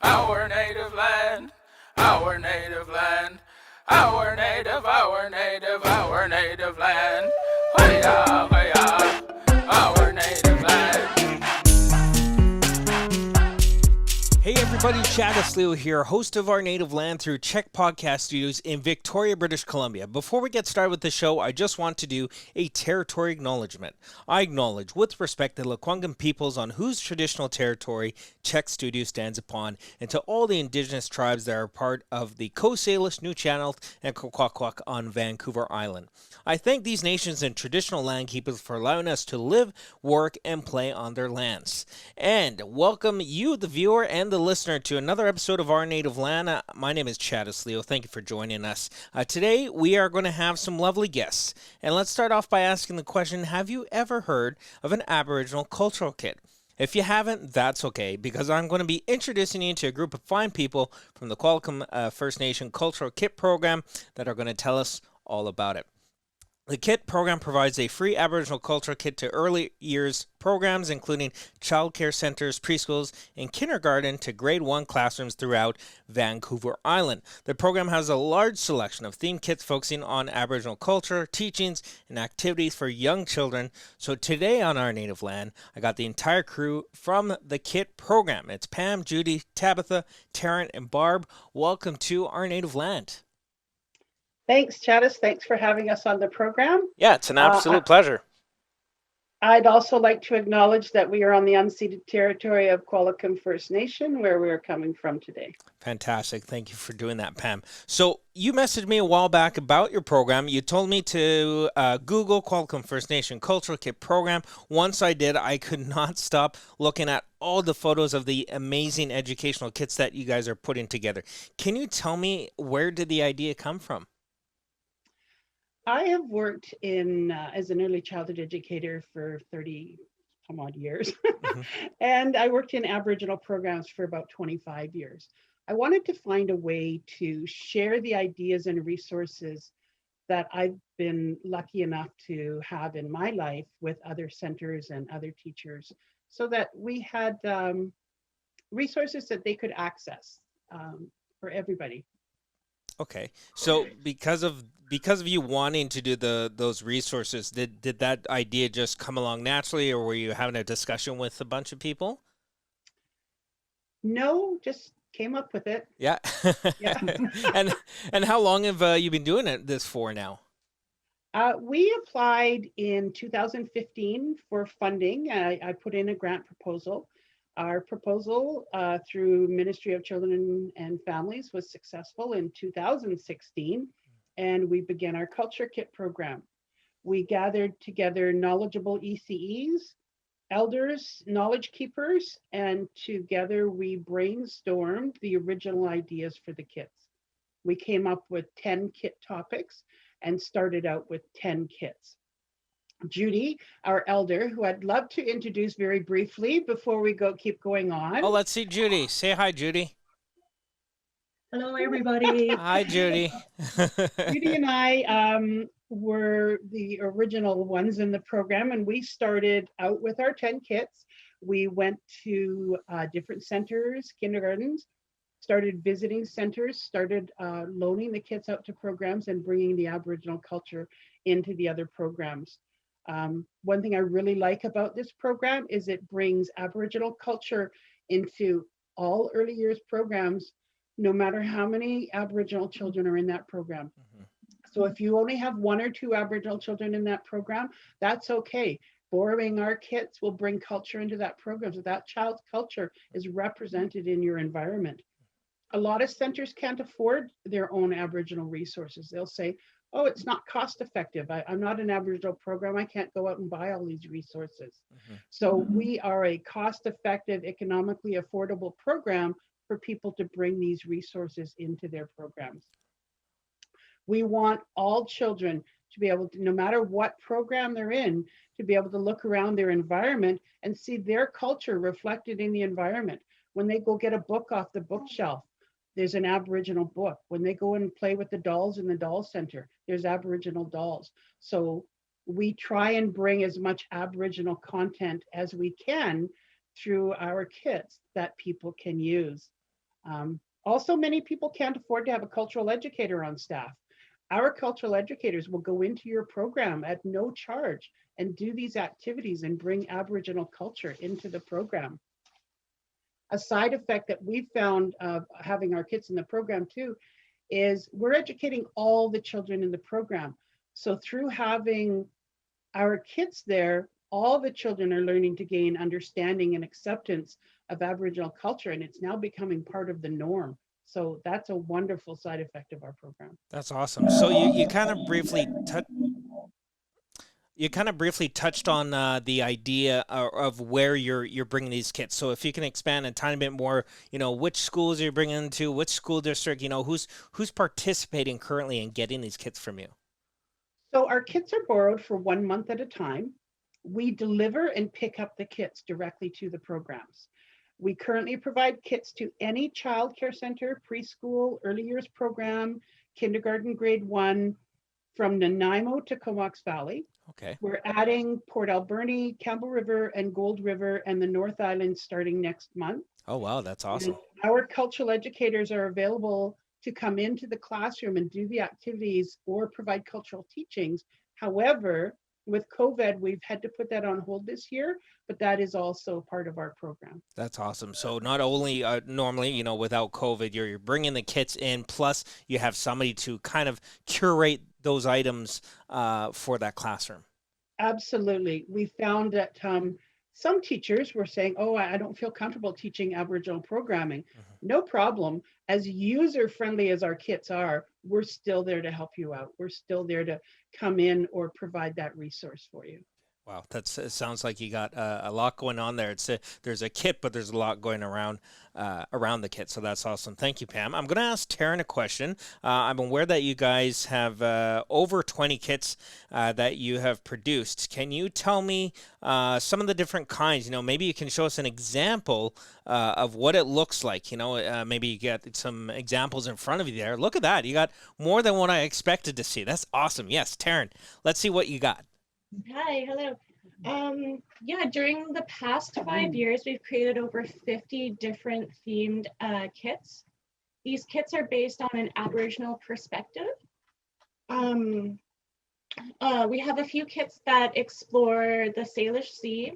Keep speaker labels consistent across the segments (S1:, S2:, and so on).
S1: our native land, our native land, our native, our native, our native land. Hoya, hoya, our native land.
S2: Hey everybody, Chad Leo here, host of Our Native Land through Czech Podcast Studios in Victoria, British Columbia. Before we get started with the show, I just want to do a territory acknowledgement. I acknowledge with respect the Lekwungen peoples on whose traditional territory Czech Studio stands upon, and to all the Indigenous tribes that are part of the Coast Salish, New Channel, and Kwakwaka'wakw on Vancouver Island. I thank these nations and traditional land keepers for allowing us to live, work, and play on their lands. And welcome you, the viewer, and the listener to another episode of Our Native Land. My name is Chad Leo. Thank you for joining us. Today, we are going to have some lovely guests. And let's start off by asking the question, have you ever heard of an Aboriginal cultural kit? If you haven't, that's okay, because I'm going to be introducing you to a group of fine people from the Qualicum First Nation Cultural Kit Program that are going to tell us all about it. The KIT program provides a free Aboriginal cultural kit to early years programs, including childcare centers, preschools, and kindergarten to grade 1 classrooms throughout Vancouver Island. The program has a large selection of themed kits focusing on Aboriginal culture, teachings, and activities for young children. So today on Our Native Land, I got the entire crew from the KIT program. It's Pam, Judy, Tabitha, Tarrant, and Barb. Welcome to Our Native Land.
S3: Thanks, Chadis. Thanks for having us on the program.
S2: Yeah, it's an absolute pleasure.
S3: I'd also like to acknowledge that we are on the unceded territory of Qualicum First Nation, where we are coming from today.
S2: Fantastic. Thank you for doing that, Pam. So you messaged me a while back about your program. You told me to Google Qualicum First Nation Cultural Kit Program. Once I did, I could not stop looking at all the photos of the amazing educational kits that you guys are putting together. Can you tell me, where did the idea come from?
S3: I have worked in as an early childhood educator for 30 some odd years. Mm-hmm. And I worked in Aboriginal programs for about 25 years. I wanted to find a way to share the ideas and resources that I've been lucky enough to have in my life with other centers and other teachers, so that we had resources that they could access for everybody.
S2: Okay, so because of you wanting to do those resources, did that idea just come along naturally, or were you having a discussion with a bunch of people?
S3: No, just came up with it.
S2: Yeah. Yeah. and how long have you been doing this for now?
S3: We applied in 2015 for funding. I put in a grant proposal. Our proposal through Ministry of Children and Families was successful in 2016, and we began our Culture Kit program. We gathered together knowledgeable ECEs, elders, knowledge keepers, and together we brainstormed the original ideas for the kits. We came up with 10 kit topics and started out with 10 kits. Judy, our elder, who I'd love to introduce very briefly before we keep going on.
S2: Oh, let's see Judy. Say hi, Judy.
S4: Hello, everybody.
S2: Hi, Judy.
S3: Judy and I were the original ones in the program, and we started out with our 10 kits. We went to different centers, kindergartens, started visiting centers, started loaning the kits out to programs and bringing the Aboriginal culture into the other programs. One thing I really like about this program is it brings Aboriginal culture into all early years programs, no matter how many Aboriginal children are in that program. Mm-hmm. So if you only have 1 or 2 Aboriginal children in that program, that's okay. Borrowing our kits will bring culture into that program, so that child's culture is represented in your environment. A lot of centers can't afford their own Aboriginal resources. They'll say, oh, it's not cost effective. I'm not an Aboriginal program. I can't go out and buy all these resources. Mm-hmm. So we are a cost effective, economically affordable program for people to bring these resources into their programs. We want all children to be able to, no matter what program they're in, to be able to look around their environment and see their culture reflected in the environment. When they go get a book off the bookshelf, there's an Aboriginal book. When they go and play with the dolls in the doll center, there's Aboriginal dolls. So we try and bring as much Aboriginal content as we can through our kits that people can use. Also, many people can't afford to have a cultural educator on staff. Our cultural educators will go into your program at no charge and do these activities and bring Aboriginal culture into the program. A side effect that we found of having our kids in the program too is we're educating all the children in the program. So through having our kids there, all the children are learning to gain understanding and acceptance of Aboriginal culture, and it's now becoming part of the norm. So that's a wonderful side effect of our program.
S2: That's awesome. So you kind of briefly touched on the idea of where you're bringing these kids. So if you can expand a tiny bit more, which schools you're bringing them to, which school district, who's participating currently in getting these kits from you.
S3: So our kits are borrowed for 1 month at a time. We deliver and pick up the kits directly to the programs. We currently provide kits to any child care center, preschool, early years program, kindergarten, grade 1, from Nanaimo to Comox Valley.
S2: Okay.
S3: We're adding Port Alberni, Campbell River, and Gold River, and the North Island starting next month.
S2: Oh, wow, that's awesome.
S3: And our cultural educators are available to come into the classroom and do the activities or provide cultural teachings. However, with COVID, we've had to put that on hold this year, but that is also part of our program.
S2: That's awesome. So not only normally, without COVID, you're bringing the kits in, plus you have somebody to kind of curate those items for that classroom.
S3: Absolutely. We found that some teachers were saying, oh, I don't feel comfortable teaching Aboriginal programming. Mm-hmm. No problem. As user-friendly as our kits are, we're still there to help you out. We're still there to come in or provide that resource for you.
S2: Wow, it sounds like you got a lot going on there. There's a kit, but there's a lot going around the kit. So that's awesome. Thank you, Pam. I'm going to ask Taryn a question. I'm aware that you guys have over 20 kits that you have produced. Can you tell me some of the different kinds? Maybe you can show us an example of what it looks like. Maybe you get some examples in front of you there. Look at that. You got more than what I expected to see. That's awesome. Yes, Taryn, let's see what you got.
S5: Hi, hello. Yeah, during the past 5 years, we've created over 50 different themed kits. These kits are based on an Aboriginal perspective. We have a few kits that explore the Salish Sea,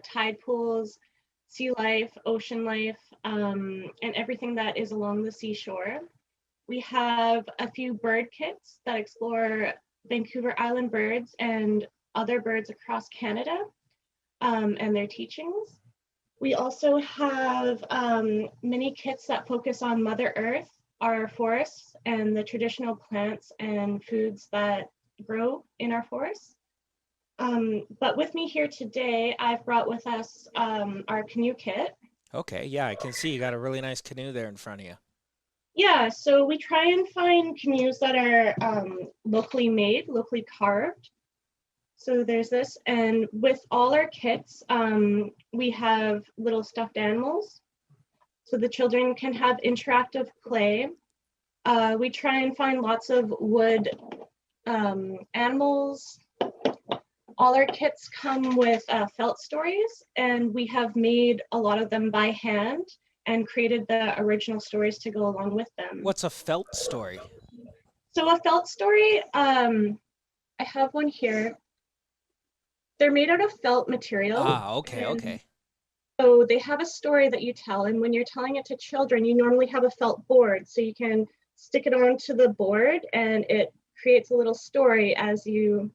S5: tide pools, sea life, ocean life, and everything that is along the seashore. We have a few bird kits that explore Vancouver Island birds and other birds across Canada and their teachings. We also have many kits that focus on Mother Earth, our forests, and the traditional plants and foods that grow in our forests. But with me here today, I've brought with us our canoe kit.
S2: Okay, yeah, I can see you got a really nice canoe there in front of you.
S5: Yeah, so we try and find canoes that are locally made, locally carved. So there's this, and with all our kits, we have little stuffed animals. So the children can have interactive play. We try and find lots of wood animals. All our kits come with felt stories, and we have made a lot of them by hand and created the original stories to go along with them.
S2: What's a felt story?
S5: So a felt story, I have one here. They're made out of felt material.
S2: Ah, okay.
S5: So they have a story that you tell, and when you're telling it to children, you normally have a felt board, so you can stick it onto the board, and it creates a little story as you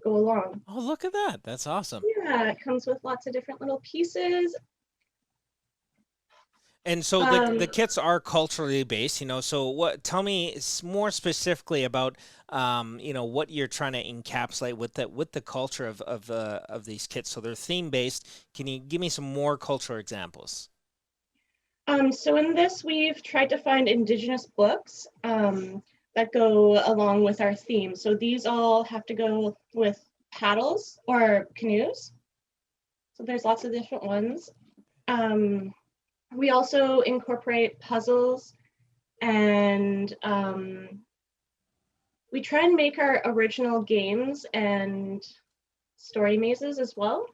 S5: go along.
S2: Oh, look at that! That's awesome.
S5: Yeah, it comes with lots of different little pieces.
S2: And so the kits are culturally based, so tell me more specifically about, what you're trying to encapsulate with the culture of these kits. So they're theme based. Can you give me some more cultural examples?
S5: So in this, we've tried to find Indigenous books that go along with our theme. So these all have to go with paddles or canoes. So there's lots of different ones. We also incorporate puzzles, and we try and make our original games and story mazes as well.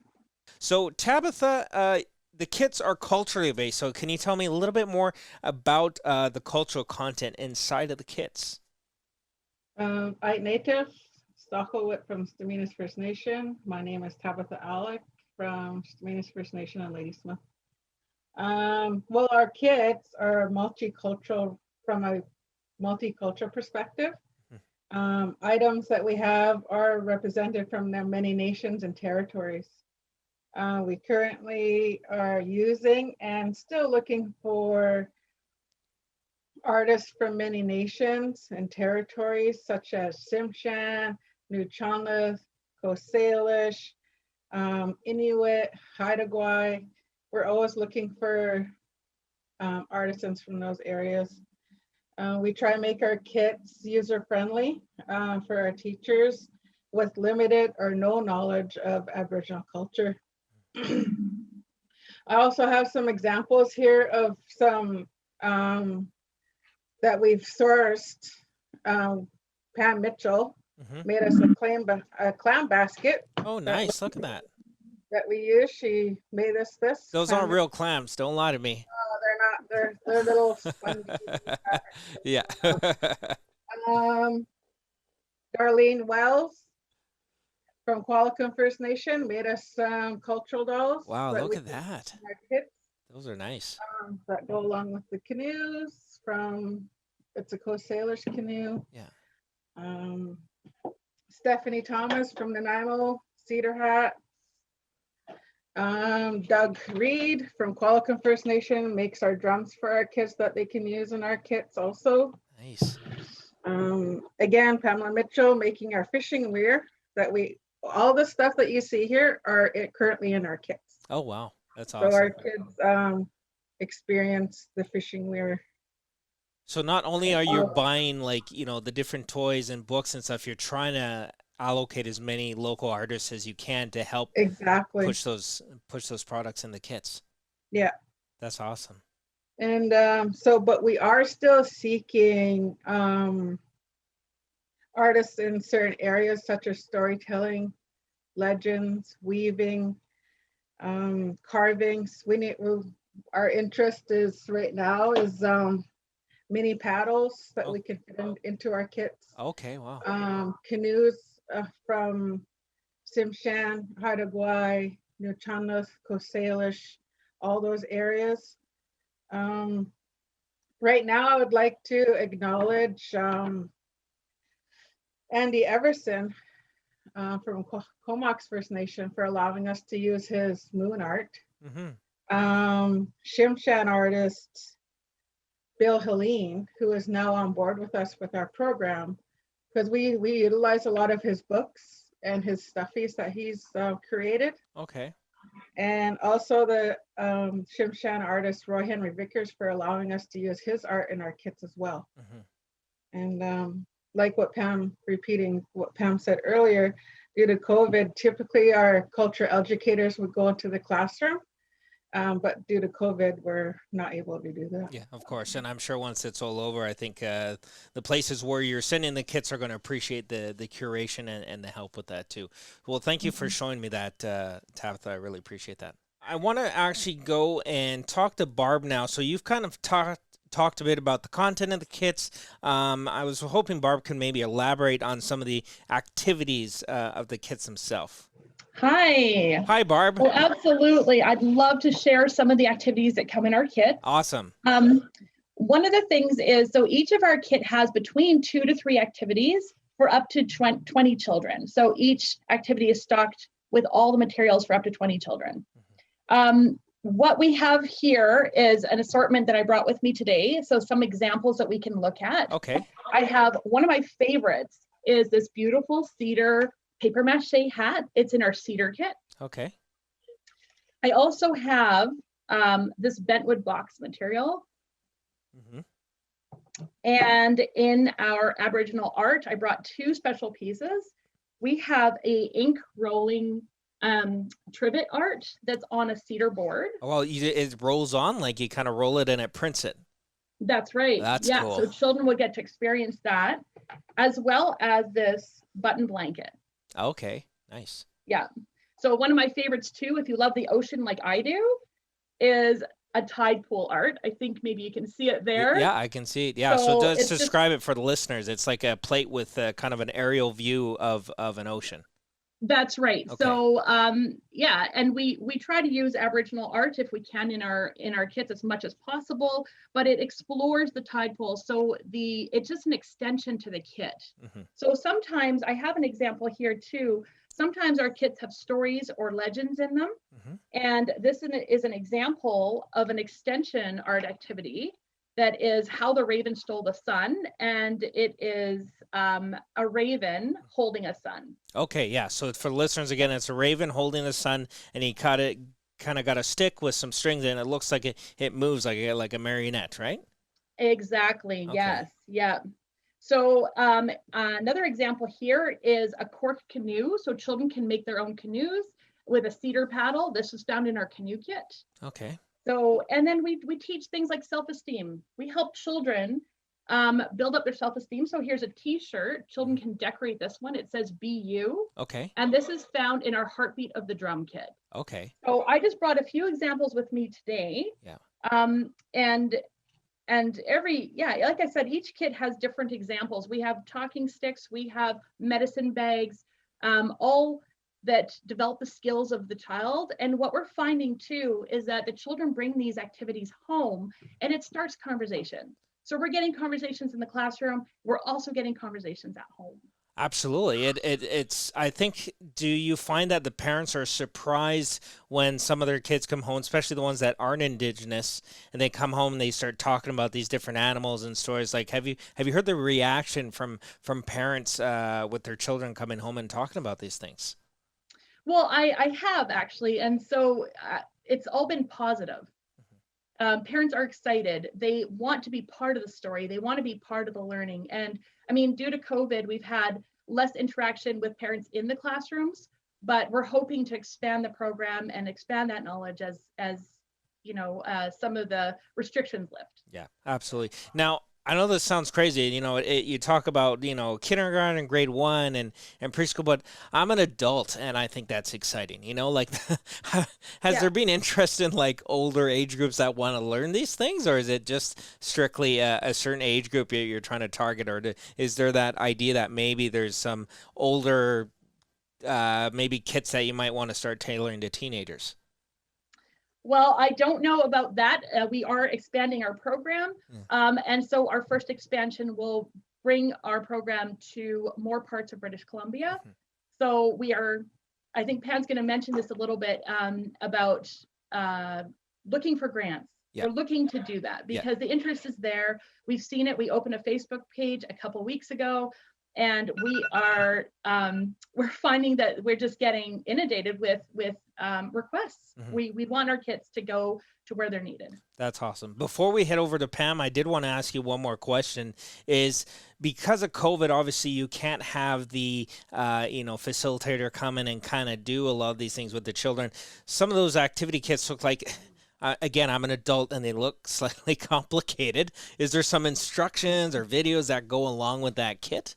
S2: So Tabitha, The kits are culturally based, so can you tell me a little bit more about the cultural content inside of the kits?
S6: I native Stockholwit from Staminas First Nation. My name is Tabitha Alec from Staminas First Nation and Ladysmith. Well, our kits are multicultural from a multicultural perspective. Items that we have are represented from the many nations and territories. We currently are using and still looking for artists from many nations and territories such as Tsimshian, Nuu-chah-nulth, Coast Salish, Inuit, Haida Gwaii. We're always looking for artisans from those areas. We try and make our kits user-friendly for our teachers with limited or no knowledge of Aboriginal culture. I also have some examples here of some that we've sourced. Pam Mitchell made us a clam basket.
S2: Oh, nice. Look at that.
S6: That we use. She made us this.
S2: Those aren't real clams. Don't lie to me.
S6: Oh, they're not. They're little spongy.
S2: Yeah.
S6: Darlene Wells from Qualicum First Nation made us some cultural dolls.
S2: Wow, look at that.
S6: Our kits,
S2: Those are nice.
S6: that go along with the canoes it's a Coast Salish canoe.
S2: Yeah.
S6: Stephanie Thomas from Nanaimo Cedar Hat. Doug Reed from Qualicum First Nation makes our drums for our kids that they can use in our kits also.
S2: Nice.
S6: Again, Pamela Mitchell making our fishing wear that all the stuff that you see here are currently in our kits.
S2: Oh, wow. That's awesome.
S6: So our kids experience the fishing wear.
S2: So not only are you buying the different toys and books and stuff, you're trying to allocate as many local artists as you can to help push those products in the kits.
S6: Yeah.
S2: That's awesome.
S6: And but we are still seeking artists in certain areas such as storytelling, legends, weaving, carvings. Our interest is right now is mini paddles that we can fit into our kits.
S2: Okay, wow.
S6: Canoes from Tsimshian, Haida Gwaii, Nuu-chah-nulth, Coast Salish, all those areas. Right now, I would like to acknowledge Andy Everson from Comox First Nation for allowing us to use his moon art. Tsimshian artist Bill Helene, who is now on board with us with our program, because we utilize a lot of his books and his stuffies that he's created.
S2: Okay.
S6: And also the Tsimshian artist Roy Henry Vickers for allowing us to use his art in our kits as well. And like repeating what Pam said earlier, due to COVID, typically our cultural educators would go into the classroom. But due to COVID, we're not able to do that.
S2: Yeah, of course. And I'm sure once it's all over, I think the places where you're sending the kits are going to appreciate the curation and the help with that too. Well, thank you for showing me that, Tabitha. I really appreciate that. I want to actually go and talk to Barb now. So you've kind of talked a bit about the content of the kits. I was hoping Barb can maybe elaborate on some of the activities of the kits themselves.
S4: Hi.
S2: Hi, Barb.
S4: Well, absolutely. I'd love to share some of the activities that come in our kit.
S2: Awesome.
S4: One of the things is, so each of our kit has between 2 to 3 activities for up to 20 children. So each activity is stocked with all the materials for up to 20 children. What we have here is an assortment that I brought with me today. So some examples that we can look at.
S2: Okay.
S4: I have one of my favorites is this beautiful cedar paper mache hat. It's in our cedar kit.
S2: Okay.
S4: I also have this bentwood box material. And in our Aboriginal art, I brought 2 special pieces. We have a ink rolling trivet art that's on a cedar board.
S2: Well, it rolls on, like you kind of roll it and it prints it.
S4: That's right.
S2: That's cool.
S4: So children would get to experience that, as well as this button blanket.
S2: Okay, nice.
S4: Yeah. So one of my favorites too, if you love the ocean like I do, is a tide pool art. I think maybe you can see it there.
S2: Yeah, I can see it. Yeah, so
S4: So
S2: let's
S4: it's just,
S2: describe it for the listeners. It's like a plate with kind of an aerial view of an ocean.
S4: that's right.
S2: Okay.
S4: So yeah, and we try to use Aboriginal art if we can in our kits as much as possible, but it explores the tide pool. So it's just an extension to the kit.
S2: Mhm.
S4: So sometimes I have an example here too. Sometimes our kits have stories or legends in them.
S2: Mhm.
S4: And this is an example of an extension art activity that is How the Raven Stole the Sun. And it is a raven holding a sun.
S2: Okay, yeah. So for the listeners, again, it's a raven holding the sun, and he kind of got a stick with some strings, and it looks like it moves like a marionette, right?
S4: Exactly.
S2: Okay.
S4: Yes. Yeah. So another example here is a cork canoe. So children can make their own canoes with a cedar paddle. This is found in our canoe kit.
S2: Okay.
S4: So, and then we teach things like self-esteem. We help children build up their self-esteem. So here's a t-shirt. Children can decorate this one. It says "Be You."
S2: Okay.
S4: And this is found in our Heartbeat of the Drum kit.
S2: Okay.
S4: So I just brought a few examples with me today.
S2: Yeah.
S4: And like I said, each kit has different examples. We have talking sticks, we have medicine bags, all that develop the skills of the child. And what we're finding too is that the children bring these activities home and it starts conversation. So we're getting conversations in the classroom. We're also getting conversations at home.
S2: Absolutely. It's I think, do you find that the parents are surprised when some of their kids come home, especially the ones that aren't Indigenous, and they come home and they start talking about these different animals and stories? Like, have you heard the reaction from parents with their children coming home and talking about these things?
S4: Well, I have actually. And so it's all been positive. Parents are excited. They want to be part of the story. They want to be part of the learning. And I mean, due to COVID, we've had less interaction with parents in the classrooms, but we're hoping to expand the program and expand that knowledge as you know, some of the restrictions lift.
S2: Yeah, absolutely. Now, I know this sounds crazy. You know, you talk about, you know, kindergarten, grade 1, and preschool, but I'm an adult, and I think that's exciting. You know, like, has there been interest in like older age groups that want to learn these things, or is it just strictly a certain age group you're trying to target, or is there that idea that maybe there's some older, maybe kits that you might want to start tailoring to teenagers?
S4: Well, I don't know about that. We are expanding our program. And so our first expansion will bring our program to more parts of British Columbia. So we are, I think Pam's going to mention this a little bit about looking for grants. We're looking to do that because the interest is there. We've seen it. We opened a Facebook page a couple weeks ago. And we are we're finding that we're just getting inundated with requests. We want our kits to go to where they're needed.
S2: That's awesome. Before we head over to Pam, I did want to ask you one more question. Is because of COVID, obviously you can't have the facilitator come in and kind of do a lot of these things with the children. Some of those activity kits look like, again, I'm an adult and they look slightly complicated. Is there some instructions or videos that go along with that kit?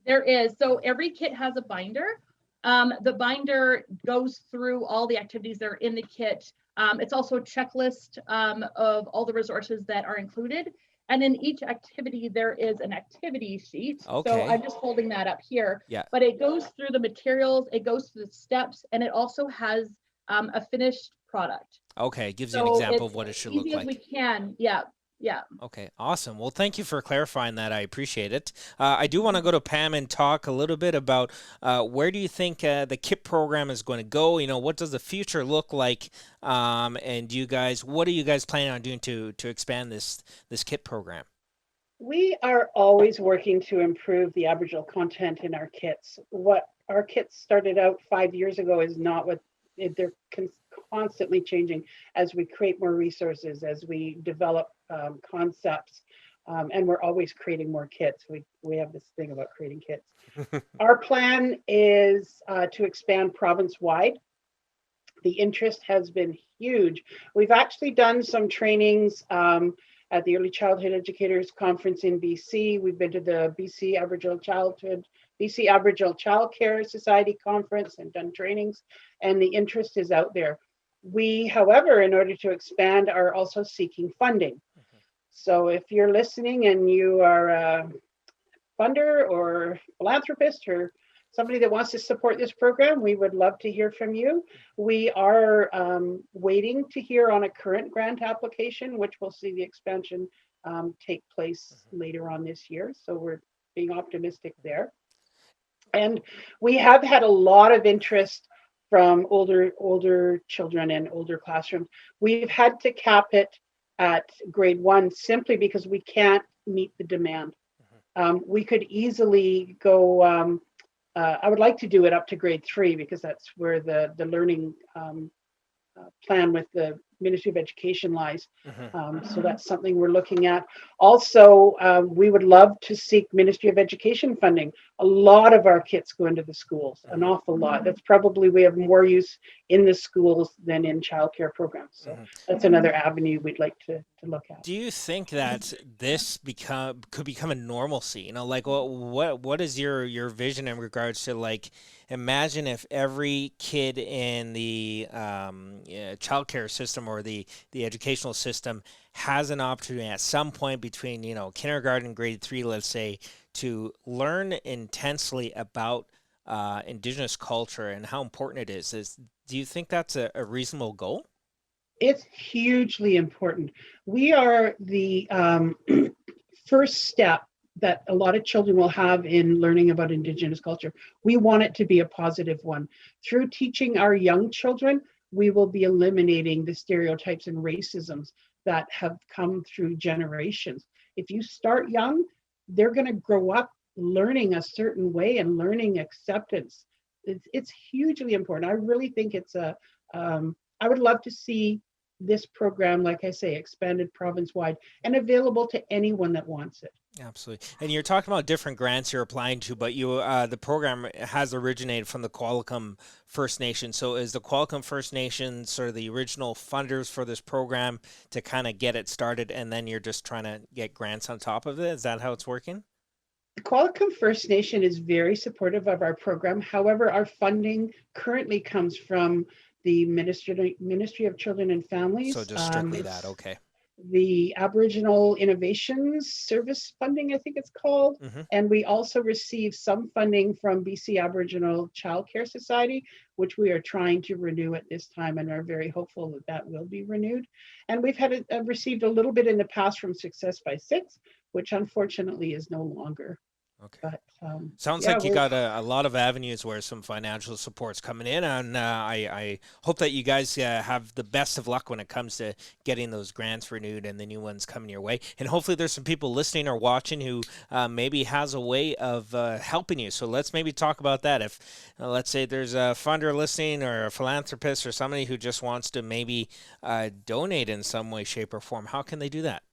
S4: There is. So every kit has a binder. The binder goes through all the activities that are in the kit. It's also a checklist of all the resources that are included. And in each activity, there is an activity sheet.
S2: Okay.
S4: So I'm just holding that up here.
S2: Yeah.
S4: But it goes through the materials, it goes through the steps, and it also has a finished product.
S2: Okay, it gives you an example of what it should look like.
S4: As we can, yeah.
S2: Okay, awesome. Well, thank you for clarifying that. I appreciate it. I do want to go to Pam and talk a little bit about where do you think the KIT program is going to go? You know, what does the future look like? And you guys, what are you guys planning on doing to expand this KIT program?
S3: We are always working to improve the Aboriginal content in our kits. What our kits started out 5 years ago is not what they're constantly changing as we create more resources, as we develop concepts, and we're always creating more kits. We have this thing about creating kits. Our plan is to expand province-wide. The interest has been huge. We've actually done some trainings at the Early Childhood Educators Conference in BC. We've been to the BC Aboriginal Child Care Society Conference and done trainings, and the interest is out there. We, however, in order to expand, are also seeking funding. So if you're listening and you are a funder or philanthropist or somebody that wants to support this program, we would love to hear from you. We are waiting to hear on a current grant application, which will see the expansion take place later on this year. So we're being optimistic there. And we have had a lot of interest from older children and older classrooms. We've had to cap it at grade 1 simply because we can't meet the demand. We could easily go, I would like to do it up to grade 3 because that's where the learning plan with the Ministry of Education lies. So that's something we're looking at. Also, we would love to seek Ministry of Education funding. A lot of our kits go into the schools, an awful lot. That's probably, we have more use in the schools than in childcare programs. So that's another avenue we'd like to look at.
S2: Do you think that this could become a normalcy? You know, like what is your vision in regards to, like, imagine if every kid in the childcare system or the educational system has an opportunity at some point between, you know, kindergarten and grade 3, let's say, to learn intensely about Indigenous culture and how important it is. Do you think that's a reasonable goal?
S3: It's hugely important. We are the first step that a lot of children will have in learning about Indigenous culture. We want it to be a positive one. Through teaching our young children, we will be eliminating the stereotypes and racisms that have come through generations. If you start young, they're going to grow up learning a certain way and learning acceptance. It's hugely important. I really think it's I would love to see this program, like I say, expanded province-wide and available to anyone that wants it.
S2: Absolutely. And you're talking about different grants you're applying to, but the program has originated from the Qualicum First Nation. So is the Qualicum First Nation sort of the original funders for this program to kind of get it started, and then you're just trying to get grants on top of it? Is that how it's working?
S3: The Qualicum First Nation is very supportive of our program. However, our funding currently comes from the Ministry of Children and Families.
S2: So just strictly that, okay.
S3: The Aboriginal Innovations Service funding, I think it's called. And we also receive some funding from BC Aboriginal Childcare Society, which we are trying to renew at this time and are very hopeful that that will be renewed. And we've received a little bit in the past from Success by 6, which unfortunately is no longer.
S2: Okay.
S3: But,
S2: sounds like you got a lot of avenues where some financial support's coming in, and I hope that you guys have the best of luck when it comes to getting those grants renewed and the new ones coming your way. And hopefully there's some people listening or watching who maybe has a way of helping you. So let's maybe talk about that. If let's say there's a funder listening or a philanthropist or somebody who just wants to maybe donate in some way, shape, or form, how can they do that?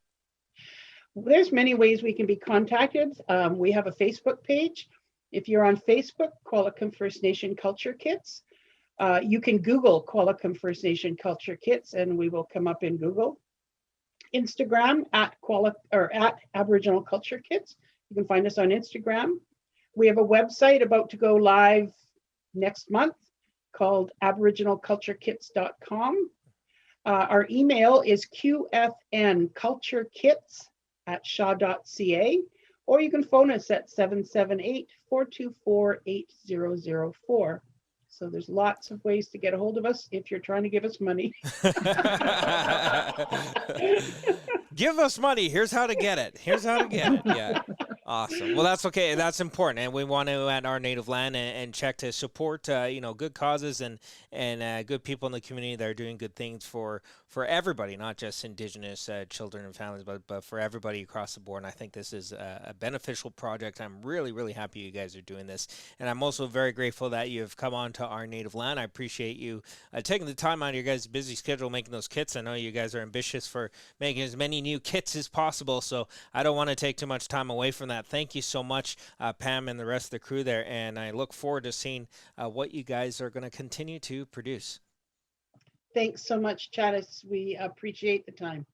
S3: There's many ways we can be contacted. We have a Facebook page. If you're on Facebook, Qualicum First Nation Culture Kits. You can Google Qualicum First Nation Culture Kits and we will come up in Google. Instagram at Aboriginal Culture Kits. You can find us on Instagram. We have a website about to go live next month called aboriginalculturekits.com. Our email is qfnculturekits@shaw.ca, or you can phone us at 778-424-8004. So there's lots of ways to get a hold of us if you're trying to give us money.
S2: Give us money. Here's how to get it. Here's how to get it. Yeah. Awesome. Well, that's okay. That's important. And we want to, at Our Native Land, and check to support, good causes and good people in the community that are doing good things for everybody, not just Indigenous children and families, but for everybody across the board. And I think this is a beneficial project. I'm really, really happy you guys are doing this. And I'm also very grateful that you've come on to Our Native Land. I appreciate you taking the time out of your guys' busy schedule making those kits. I know you guys are ambitious for making as many new kits as possible, so I don't want to take too much time away from that. Thank you so much, Pam and the rest of the crew there, and I look forward to seeing what you guys are going to continue to produce.
S3: Thanks so much, Chadis. We appreciate the time.